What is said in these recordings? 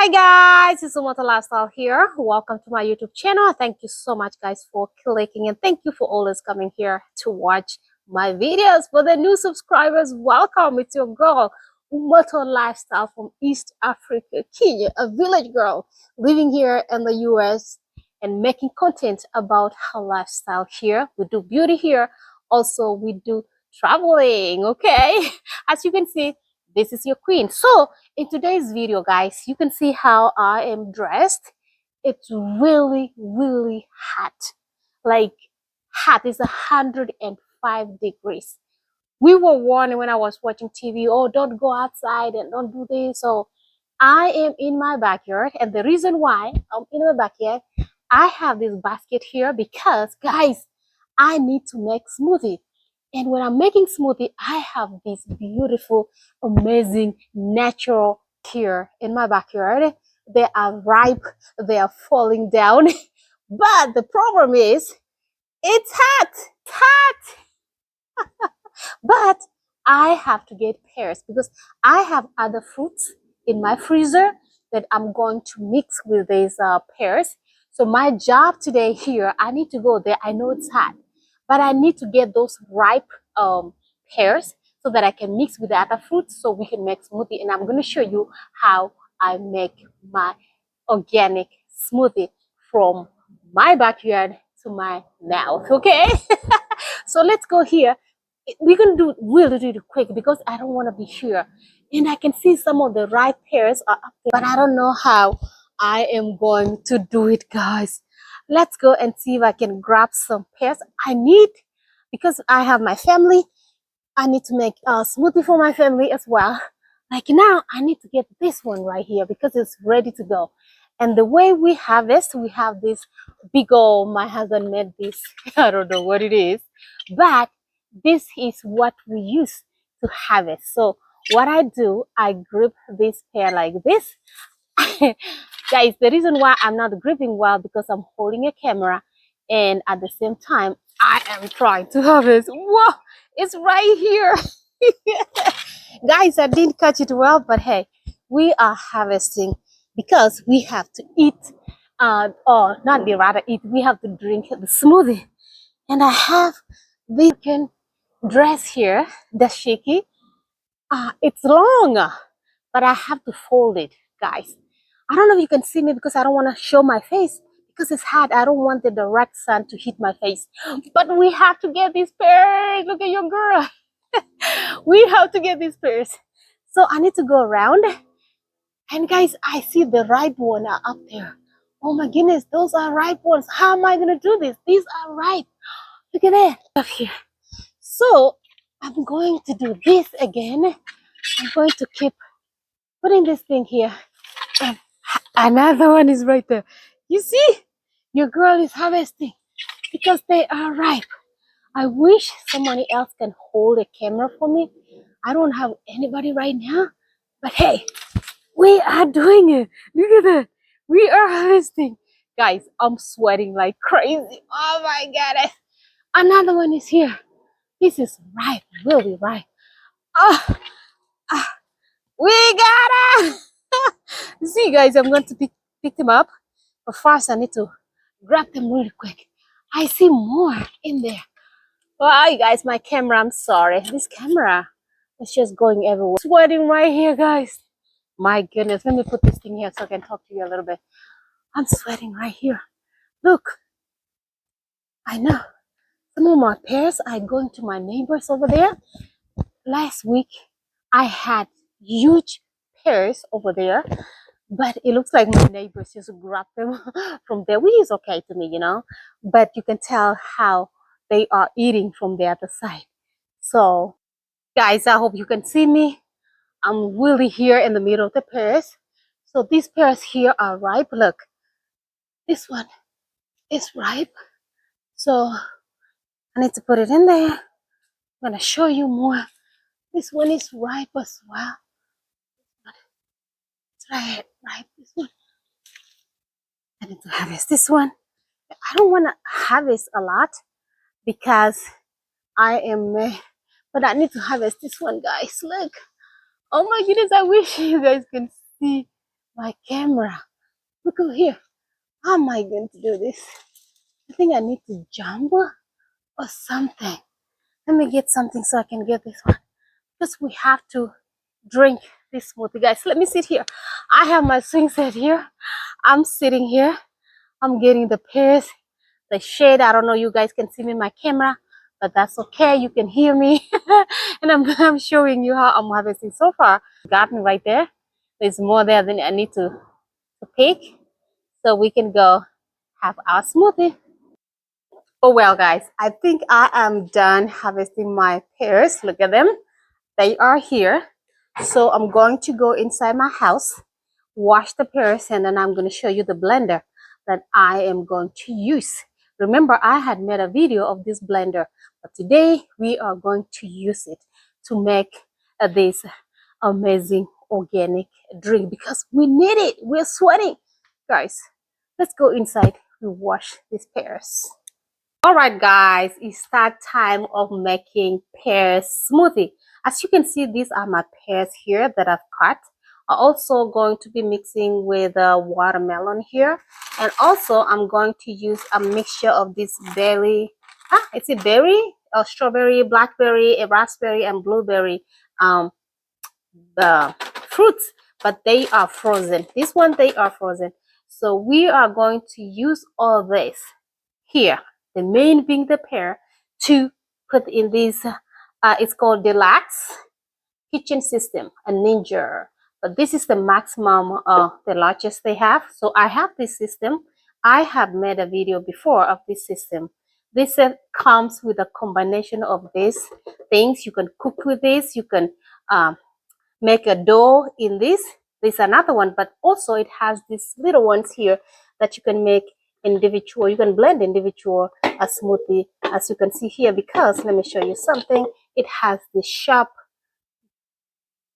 Hi guys, it's Umata Lifestyle here. Welcome to my YouTube channel. Thank you so much guys for clicking, and thank you for always coming here to watch my videos. For the new subscribers, welcome. It's your girl Umata Lifestyle from East Africa, Kenya, a village girl living here in the US and making content about her lifestyle here. We do beauty here. Also, we do traveling, okay? As you can see, this is your queen. So in today's video guys, you can see how I am dressed. It's really hot, like hot. It's 105 degrees. We were warned when I was watching TV, oh, don't go outside and don't do this. So I am in my backyard, and the reason why I'm in my backyard, I have this basket here because guys, I need to make smoothie. And when I'm making smoothie, I have this beautiful, amazing, natural here in my backyard. They are ripe, they are falling down. But the problem is, it's hot. It's hot. But I have to get pears because I have other fruits in my freezer that I'm going to mix with these pears. So my job today here, I need to go there. I know it's hot, but I need to get those ripe pears so that I can mix with the other fruits so we can make smoothie. And I'm going to show you how I make my organic smoothie from my backyard to my mouth, okay? So let's go here. We're gonna do really quick because I don't want to be here, and I can see some of the ripe pears are up there, but I don't know how I am going to do it guys. Let's go and see if I can grab some pears. I need, because I have my family, I need to make a smoothie for my family as well. Like now I need to get this one right here because it's ready to go. And the way we harvest, we have this big old, my husband made this, I don't know what it is, but this is what we use to harvest. So what I do, I grip this pear like this. Guys, the reason why I'm not gripping well because I'm holding a camera and at the same time I am trying to harvest. Whoa, it's right here. Guys, I didn't catch it well, but hey, we are harvesting because we have to eat, or not be rather eat, we have to drink the smoothie. And I have this dress here, the shaky. It's long, but I have to fold it, guys. I don't know if you can see me because I don't want to show my face because it's hot. I don't want the direct sun to hit my face. But we have to get these pears. Look at your girl. We have to get these pears. So I need to go around. And guys, I see the ripe one are up there. Oh my goodness, those are ripe ones. How am I going to do this? These are ripe. Look at that up here. So I'm going to do this again. I'm going to keep putting this thing here. And another one is right there. You see, your girl is harvesting because they are ripe. I wish somebody else can hold a camera for me. I don't have anybody right now. But hey, we are doing it. Look at that. We are harvesting. Guys, I'm sweating like crazy. Oh my God. Another one is here. This is ripe, really ripe. Ah, we got it. See guys, I'm going to pick them up. But first I need to grab them really quick. I see more in there. Hi guys, my camera, I'm sorry. This camera is just going everywhere. Sweating right here, guys. My goodness, let me put this thing here so I can talk to you a little bit. I'm sweating right here. Look, I know. Some of my pears are going to my neighbors over there. Last week, I had huge pears over there, but it looks like my neighbors just grabbed them from there, which is okay to me, you know. But you can tell how they are eating from the other side. So, guys, I hope you can see me. I'm really here in the middle of the pears. So these pears here are ripe. Look, this one is ripe. So I need to put it in there. I'm gonna show you more. This one is ripe as well. It's ripe. This one. I need to harvest this one. I don't want to harvest a lot because I am, but I need to harvest this one, guys. Look. Oh my goodness, I wish you guys can see my camera. Look over here. How am I going to do this? I think I need to jump or something. Let me get something so I can get this one. Because we have to drink this smoothie, guys. Let me sit here. I have my swing set here. I'm sitting here. I'm getting the Pears, the shade. I don't know, you guys can see me in my camera, but that's okay. You can hear me. And I'm showing you how I'm harvesting so far. Got me right there. There's more there than I need to pick, so we can go have our smoothie. Oh well, guys, I think I am done harvesting my pears. Look at them. They are here. So I'm going to go inside my house, wash the pears, and then I'm going to show you the blender that I am going to use. Remember, I had made a video of this blender, but today we are going to use it to make this amazing organic drink because we need it. We're sweating. Guys, let's go inside. We wash these pears. All right, guys, it's that time of making pear smoothie. As you can see, these are my pears here that I've cut. I'm also going to be mixing with watermelon here, and also I'm going to use a mixture of this berry. It's a berry, a strawberry, blackberry, a raspberry, and blueberry the fruits, but they are frozen. This one, they are frozen. So we are going to use all this here, the main being the pear, to put in this it's called Deluxe kitchen system, a ninja, but this is the maximum the largest they have. So I have this system. I have made a video before of this system. This comes with a combination of these things. You can cook with this, you can make a dough in this. There's another one, but also it has these little ones here that you can make individual. You can blend individual a smoothie, as you can see here, because let me show you something. It has the sharp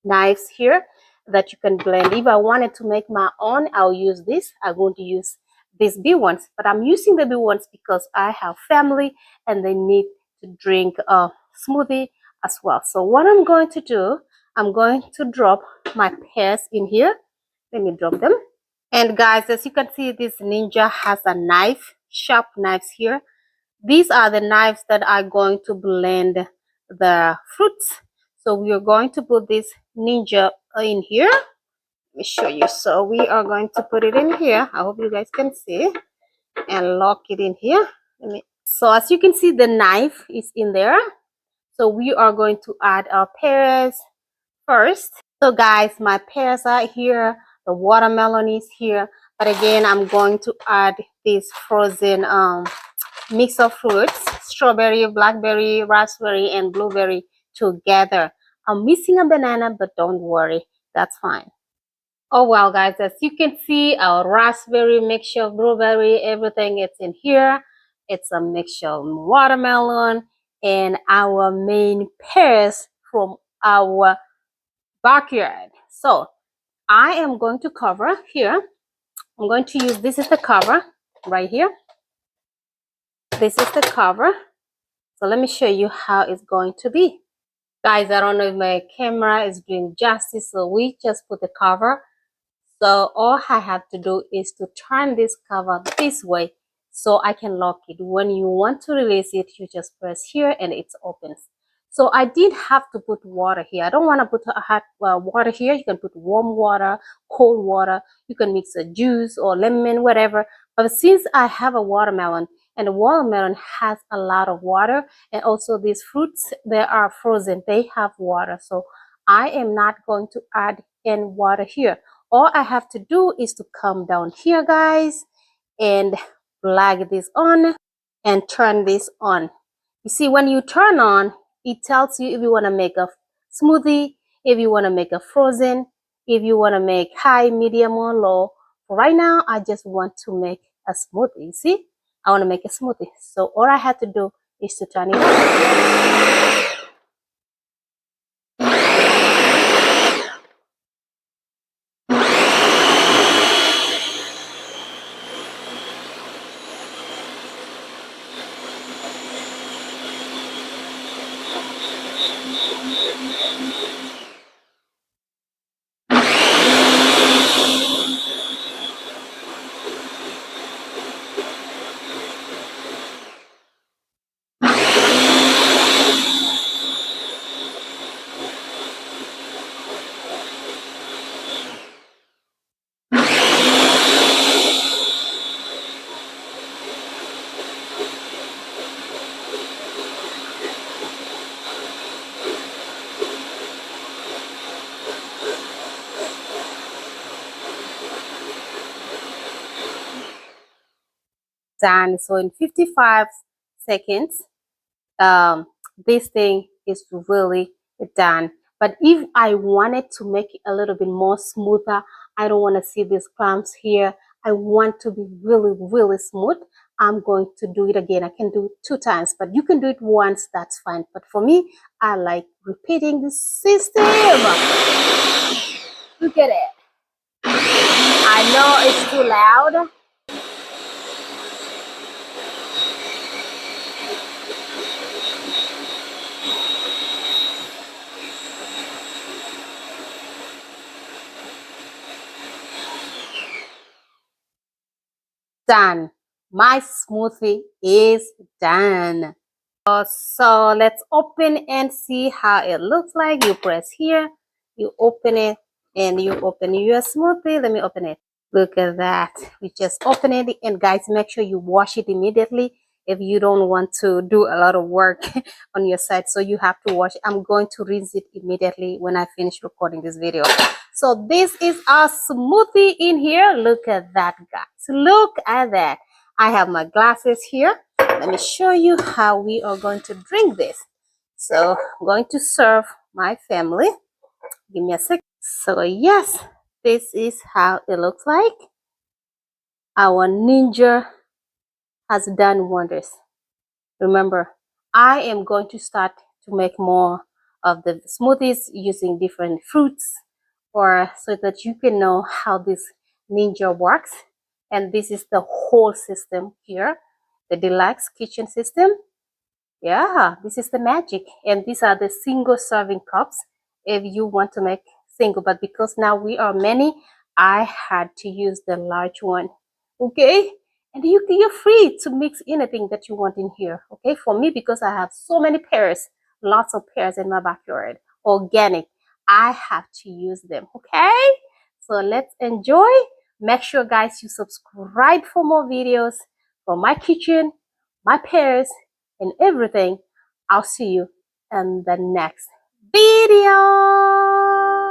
knives here that you can blend. If I wanted to make my own, I'll use this. I'm going to use these big ones, but I'm using the big ones because I have family and they need to drink a smoothie as well. So what I'm going to do, I'm going to drop my pears in here. Let me drop them. And guys, as you can see, this ninja has a knife, sharp knives here. These are the knives that are going to blend the fruits. So we are going to put this ninja in here. Let me show you. So we are going to put it in here. I hope you guys can see, and lock it in here. So as you can see, the knife is in there. So we are going to add our pears first. So guys, my pears are here, the watermelon is here, but again, I'm going to add this frozen mix of fruits, strawberry, blackberry, raspberry, and blueberry together. I'm missing a banana, but don't worry, that's fine. Oh well, guys, as you can see, our raspberry mixture of blueberry, everything it's in here. It's a mixture of watermelon and our main pears from our backyard. So I am going to cover here. I'm going to use, this is the cover right here. This is the cover. So let me show you how it's going to be. Guys, I don't know if my camera is doing justice, so we just put the cover. So all I have to do is to turn this cover this way so I can lock it. When you want to release it, you just press here and it opens. So I did have to put water here. I don't want to put hot water here. You can put warm water, cold water. You can mix a juice or lemon, whatever. But since I have a watermelon, and the watermelon has a lot of water, and also these fruits, they are frozen. They have water. So I am not going to add any water here. All I have to do is to come down here, guys, and plug this on and turn this on. You see, when you turn on, it tells you if you want to make a smoothie, if you want to make a frozen, if you want to make high, medium, or low. Right now, I just want to make a smoothie. You see, I want to make a smoothie. So all I have to do is to turn it on. done. So in 55 seconds, this thing is really done. But if I wanted to make it a little bit more smoother, I don't want to see these clumps here, I want to be really, really smooth, I'm going to do it again. I can do it 2 times, but you can do it once, that's fine. But for me, I like repeating the system. Look at it. I know it's too loud. Done. My smoothie is done. So let's open and see how it looks like. You press here, you open it, and you open your smoothie. Let me open it. Look at that. We just open it, and guys, make sure you wash it immediately if you don't want to do a lot of work on your side. So you have to wash it. I'm going to rinse it immediately when I finish recording this video. So this is our smoothie in here. Look at that, guys. Look at that. I have my glasses here. Let me show you how we are going to drink this. So I'm going to serve my family. Give me a sec. So yes, this is how it looks like. Our ninja has done wonders. Remember, I am going to start to make more of the smoothies using different fruits, or so that you can know how this ninja works. And this is the whole system here, the deluxe kitchen system. Yeah, this is the magic. And these are the single serving cups if you want to make single. But because now we are many, I had to use the large one. Okay? And you're free to mix anything that you want in here. Okay? For me, because I have so many pears, lots of pears in my backyard, organic, I have to use them. Okay? So let's enjoy. Make sure, guys, you subscribe for more videos from my kitchen, my pears, and everything. I'll see you in the next video.